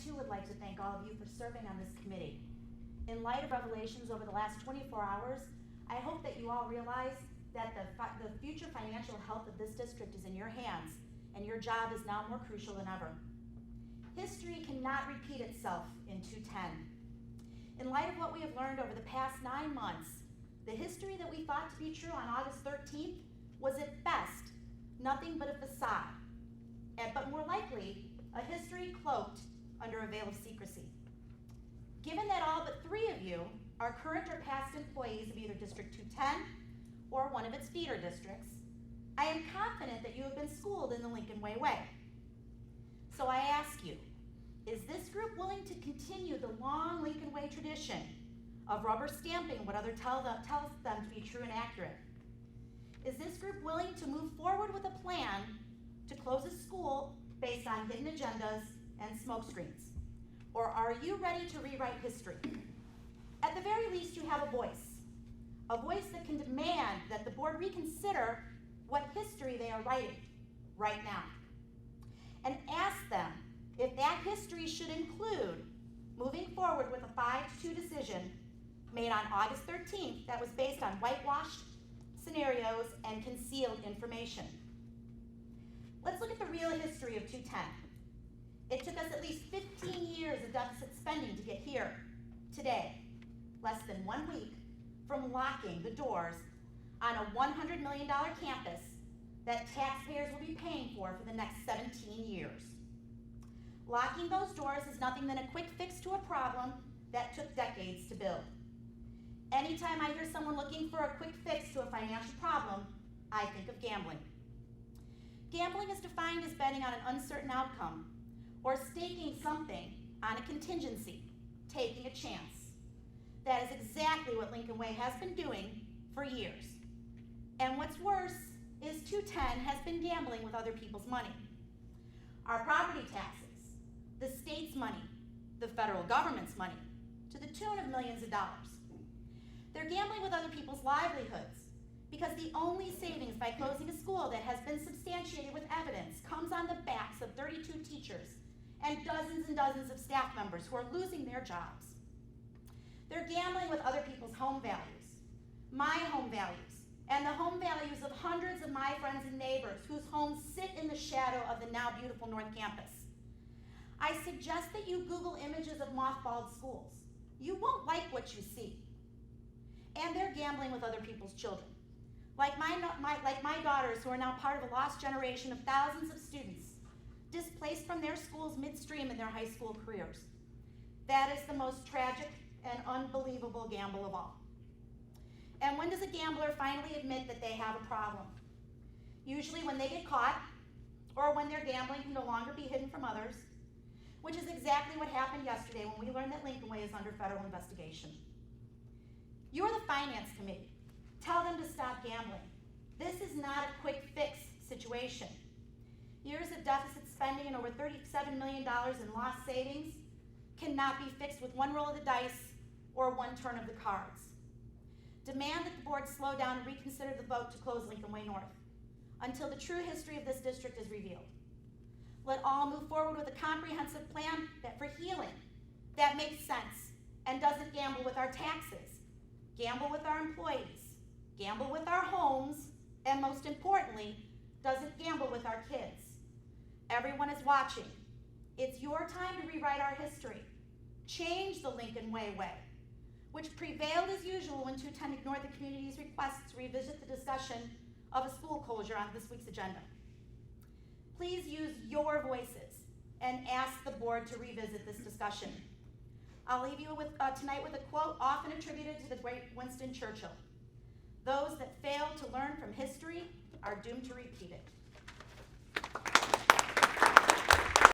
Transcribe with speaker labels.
Speaker 1: too would like to thank all of you for serving on this committee. In light of revelations over the last 24 hours, I hope that you all realize that the future financial health of this district is in your hands, and your job is now more crucial than ever. History cannot repeat itself in 210. In light of what we have learned over the past 9 months, the history that we thought to be true on August 13th was at best nothing but a facade, but more likely, a history cloaked under a veil of secrecy. Given that all but 3 of you are current or past employees of either District 210 or one of its feeder districts, I am confident that you have been schooled in the Lincoln Way way. So I ask you, is this group willing to continue the long Lincoln Way tradition of rubber stamping what others tells them to be true and accurate? Is this group willing to move forward with a plan to close a school based on hidden agendas and smokescreens? Or are you ready to rewrite history? At the very least, you have a voice that can demand that the board reconsider what history they are writing right now, and ask them if that history should include moving forward with a 5-2 decision made on August 13th that was based on whitewashed scenarios and concealed information. Let's look at the real history of 210. It took us at least 15 years of deficit spending to get here today, less than 1 week from locking the doors on a $100 million campus that taxpayers will be paying for the next 17 years. Locking those doors is nothing than a quick fix to a problem that took decades to build. Anytime I hear someone looking for a quick fix to a financial problem, I think of gambling. Gambling is defined as betting on an uncertain outcome or staking something on a contingency, taking a chance. That is exactly what Lincoln Way has been doing for years. And what's worse is 210 has been gambling with other people's money. Our property taxes, the state's money, the federal government's money, to the tune of millions of dollars. They're gambling with other people's livelihoods because the only savings by closing a school that has been substantiated with evidence comes on the backs of 32 teachers and dozens of staff members who are losing their jobs. They're gambling with other people's home values, my home values, and the home values of hundreds of my friends and neighbors whose homes sit in the shadow of the now beautiful North Campus. I suggest that you Google images of mothballed schools. You won't like what you see. And they're gambling with other people's children. Like my daughters, who are now part of a lost generation of thousands of students displaced from their schools midstream in their high school careers. That is the most tragic and unbelievable gamble of all. And when does a gambler finally admit that they have a problem? Usually when they get caught, or when their gambling can no longer be hidden from others, which is exactly what happened yesterday when we learned that Lincoln Way is under federal investigation. You're the Finance Committee. Tell them to stop gambling. This is not a quick fix situation. Years of deficit spending and over $37 million in lost savings cannot be fixed with one roll of the dice or one turn of the cards. Demand that the board slow down and reconsider the vote to close Lincoln Way North until the true history of this district is revealed. Let all move forward with a comprehensive plan for healing that makes sense and doesn't gamble with our taxes, gamble with our employees, gamble with our homes, and most importantly, doesn't gamble with our kids. Everyone is watching. It's your time to rewrite our history. Change the Lincoln Way way, which prevailed as usual when 210 ignored the community's request to revisit the discussion of a school closure on this week's agenda. Please use your voices and ask the board to revisit this discussion. I'll leave you tonight with a quote often attributed to the great Winston Churchill. Those that fail to learn from history are doomed to repeat it.